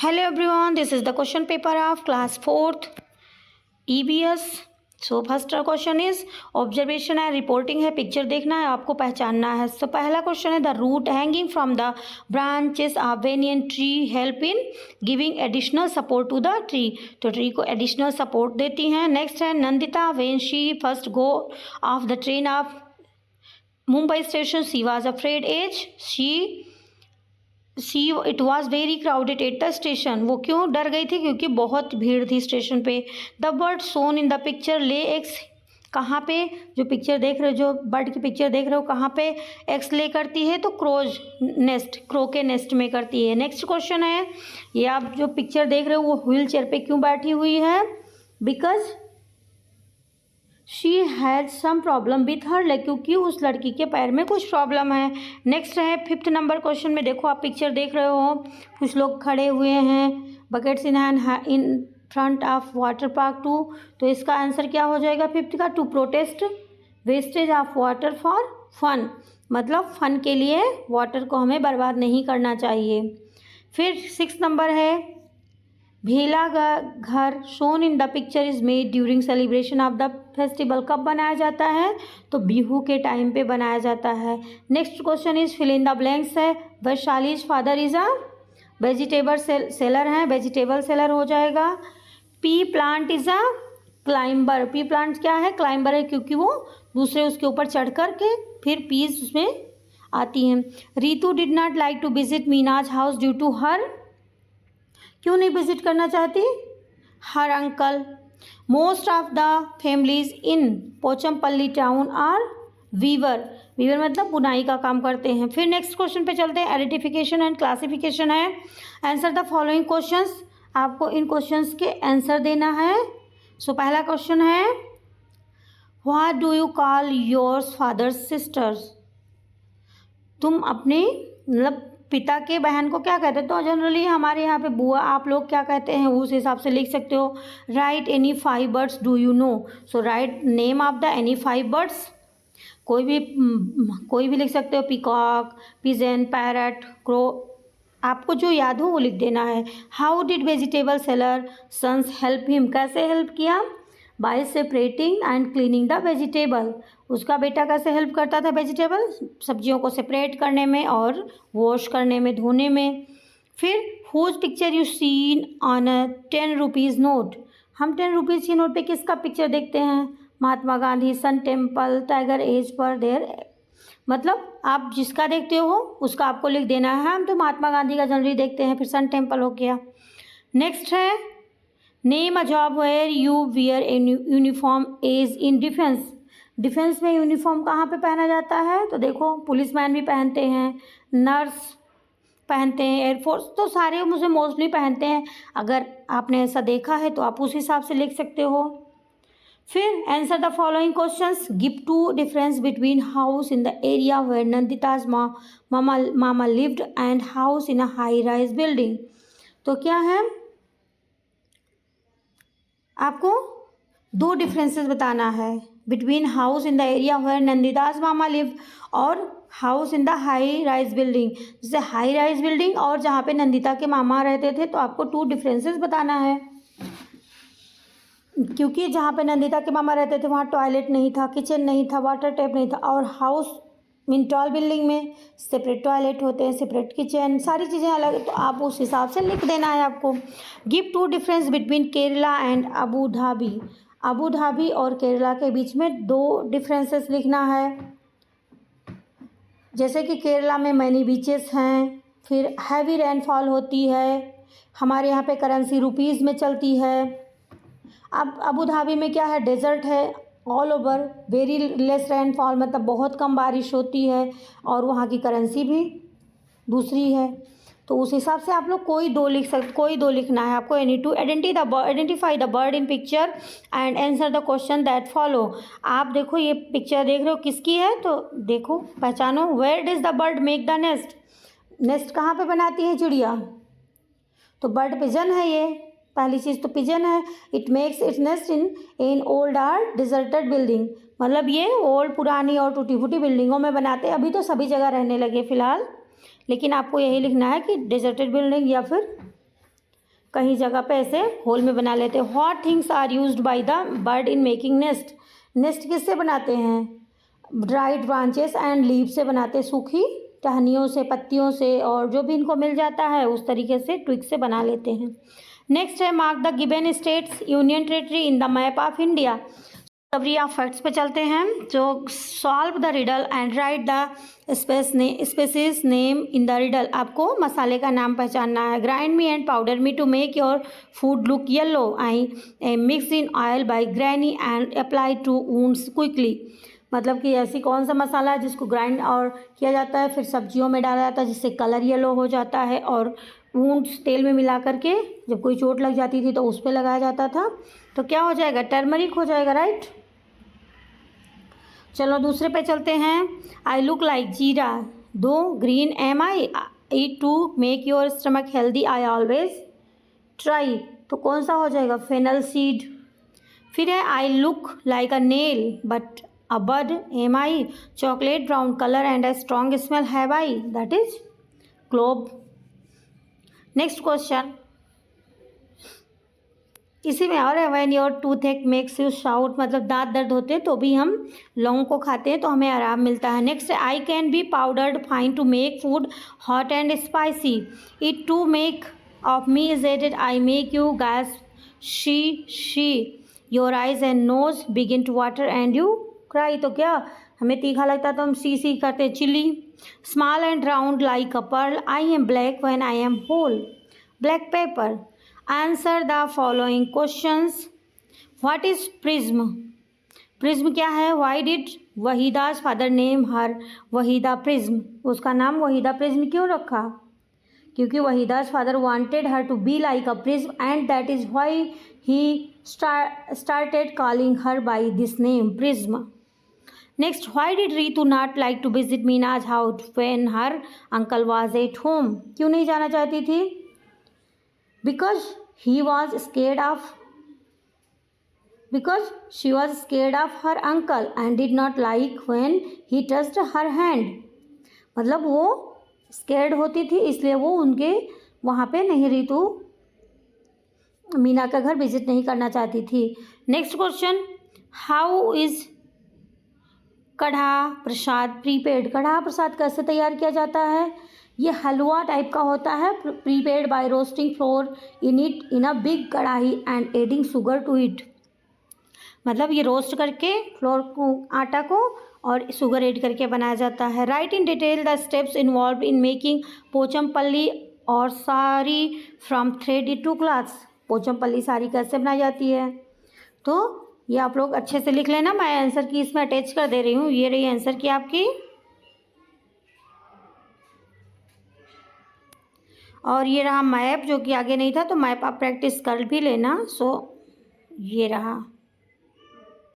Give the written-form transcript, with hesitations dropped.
Hello everyone, this is the question paper of class 4th EBS. So first question is observation है, reporting है, picture देखना है, आपको पहचानना है. So पहला question है the root hanging from the branches of banyan tree help in giving additional support to the tree. तो tree को additional support देती हैं. Next है Nandita when she first go off the train of Mumbai station she was afraid as it was very crowded at the station. वो क्यों डर गई थी? क्योंकि बहुत भीड़ थी स्टेशन पे. The bird shown in the picture lay eggs. कहाँ पे जो पिक्चर देख रहे हो, जो बर्ड की पिक्चर देख रहे हो, कहाँ पे एक्स ले करती है? तो क्रोज नेस्ट, क्रो के नेस्ट में करती है. नेक्स्ट क्वेश्चन है, ये आप जो पिक्चर देख रहे हो वो व्हील चेयर पे क्यों बैठी हुई है? Because she had some problem with her leg, क्योंकि उस लड़की के पैर में कुछ प्रॉब्लम है. नेक्स्ट है 5th नंबर क्वेश्चन में. देखो आप पिक्चर देख रहे हो, कुछ लोग खड़े हुए हैं, buckets in hand in front of water park too. तो इसका आंसर क्या हो जाएगा 5th का? To protest wastage of water for fun. मतलब फन के लिए वाटर को हमें बर्बाद नहीं करना चाहिए. फिर 6th नंबर है भेला घर shown in the picture is made during celebration of the festival. कब बनाया जाता है? तो बिहू के टाइम पे बनाया जाता है. Next question is fill in the blanks है. Vaishali's father is a vegetable seller है, वेजिटेबल सेलर हो जाएगा. Pea plant is a climber. Pea plant क्या है? क्लाइंबर है, क्योंकि वो दूसरे उसके ऊपर चढ़ कर के फिर पीस उसमें आती हैं. Ritu did not like to visit Meena's house due to her. क्यों नहीं विजिट करना चाहती? Her uncle. Most of the families in Pochampally town are weaver. Weaver मतलब बुनाई का काम करते हैं. फिर नेक्स्ट क्वेश्चन पे चलते हैं. आइडेंटिफिकेशन एंड क्लासिफिकेशन है. Answer the following questions. आपको इन क्वेश्चंस के आंसर देना है. सो पहला क्वेश्चन है what do you call your fathers sisters. तुम अपने मतलब पिता के बहन को क्या कहते हैं? तो जनरली हमारे यहाँ पे बुआ, आप लोग क्या कहते हैं उस हिसाब से लिख सकते हो. Write any 5 birds do you know. So write name of the any 5 birds. कोई भी लिख सकते हो. Peacock, pigeon, parrot, crow. आपको जो याद हो वो लिख देना है. How did vegetable seller sons help him. कैसे हेल्प किया? By separating and cleaning the vegetable. उसका बेटा कैसे हेल्प करता था वेजिटेबल, सब्जियों को सेपरेट करने में और वॉश करने में, धोने में. फिर whose picture you seen on a 10 rupees note. हम 10 रुपीज़ की नोट पे किसका पिक्चर देखते हैं? Mahatma Gandhi, sun temple, tiger as per their. मतलब आप जिसका देखते हो उसका आपको लिख देना है. हम तो महात्मा गांधी का जनरली देखते हैं. फिर सन टेम्पल हो गया. नेक्स्ट है name a job where you wear a uniform as in defence. Defence में यूनिफॉर्म कहाँ पे पहना जाता है? तो देखो पुलिसमैन भी पहनते हैं, नर्स पहनते हैं, एयरफोर्स, तो सारे मुझे मोस्टली पहनते हैं. अगर आपने ऐसा देखा है तो आप उस हिसाब से लिख सकते हो. फिर answer the following questions. Give 2 difference between house in the area where Nandita's mama lived and house in a high rise building. तो क्या है? आपको 2 डिफरेंसेस बताना है between house in the area where Nandita's mama live और house in the high rise building. जैसे high rise building और जहाँ पे नंदिता के मामा रहते थे, तो आपको 2 डिफरेंसेस बताना है. क्योंकि जहाँ पे नंदिता के मामा रहते थे वहाँ टॉयलेट नहीं था, किचन नहीं था, वाटर टैप नहीं था. और हाउस मीन टॉल बिल्डिंग में सेपरेट टॉयलेट होते हैं, सेपरेट किचन, सारी चीज़ें अलग. तो आप उस हिसाब से लिख देना है आपको. Give 2 difference between Kerala and Abu Dhabi. Abu Dhabi और केरला के बीच में 2 डिफरेंसेस लिखना है. जैसे कि केरला में मैनी बीचेस हैं, फिर हैवी रेनफॉल होती है, हमारे यहाँ पे करेंसी रुपीज़ में चलती है. अब अबू धाबी में क्या है? डेजर्ट है, all over, very less rainfall, मतलब बहुत कम बारिश होती है और वहाँ की करेंसी भी दूसरी है. तो उस हिसाब से आप लोग कोई 2 लिखना है आपको. Any two identify the bird in picture and answer the question that follow. आप देखो ये पिक्चर देख रहे हो किसकी है? तो देखो पहचानो. Where does the bird make the nest. Nest कहाँ पे बनाती है चिड़िया? तो बर्ड पिजन है ये. पहली चीज़ तो पिजन है. It makes its nest in old or deserted building. मतलब ये ओल्ड, पुरानी और टूटी फूटी बिल्डिंगों में बनाते हैं. अभी तो सभी जगह रहने लगे फ़िलहाल, लेकिन आपको यही लिखना है कि डिजर्टेड बिल्डिंग या फिर कहीं जगह पे ऐसे होल में बना लेते हैं। What things are used by the bird in making nest? Nest किससे बनाते हैं? ड्राइड ब्रांचेस एंड लीव से बनाते हैं, सूखी टहनियों से, पत्तियों से, और जो भी इनको मिल जाता है उस तरीके से ट्विग से बना लेते हैं। नेक्स्ट है mark the given states union territory in the map of India. Discovery of facts पे चलते हैं। जो solve the riddle and write the spices name in the riddle. आपको मसाले का नाम पहचानना है। Grind me and powder me to make your food look yellow. I mix in oil by granny and apply to wounds quickly. मतलब कि ऐसी कौन सा मसाला है जिसको ग्राइंड और किया जाता है, फिर सब्जियों में डाला जाता है जिससे कलर येलो हो जाता है, और वुंड्स तेल में मिला करके जब कोई चोट लग जाती थी तो उस पर लगाया जाता था। तो क्या हो जाएगा? टर्मरिक हो जाएगा, राइट। चलो दूसरे पे चलते हैं। आई look like jeera though green am I eat to make your stomach healthy I always try. तो कौन सा हो जाएगा? Fennel seed. फिर है I look like a nail but a bud am I chocolate brown colour and a strong smell have I, that is clove. Next question इसी में और है, when your tooth ache makes you shout, मतलब दांत दर्द होते हैं तो भी हम लौंग को खाते हैं तो हमें आराम मिलता है। Next I can be powdered fine to make food hot and spicy it to make of me is added I make you guess she your eyes and nose begin to water and you cry. तो क्या हमें तीखा लगता है तो हम सी करते हैं, chilli. Small and round like a pearl I am black when I am whole, black pepper. Answer the following questions. What is prism? Prism क्या है? Why did वहीदा's father name her Waheeda prism? उसका नाम वहीदा prism क्यों रखा? क्योंकि वहीदा's father wanted her to be like a prism and that is why he started calling her by this name, prism. Next, why did Ritu not like to visit Meena's house when her uncle was at home? क्यों नहीं जाना चाहती थी? Because she was scared of her uncle and did not like when he touched her hand. मतलब वो scared होती थी इसलिए वो उनके वहाँ पे नहीं, रीतु मीना का घर विजिट नहीं करना चाहती थी। Next question, how is karah prasad prepared? Karah prasad कैसे तैयार किया जाता है? ये हलवा टाइप का होता है, prepared by roasting flour in it in a big kadhai and adding sugar to it. मतलब ये रोस्ट करके फ्लोर को, आटा को, और शुगर ऐड करके बनाया जाता है। Write in detail the steps involve in making Pochampally और sari from thread to clothes. Pochampally sari कैसे बनाई जाती है? तो ये आप लोग अच्छे से लिख लेना, मैं आंसर की इसमें अटैच कर दे रही हूँ। ये रही आंसर की आपकी, और ये रहा मैप जो कि आगे नहीं था तो मैप आप प्रैक्टिस कर भी लेना। सो ये रहा।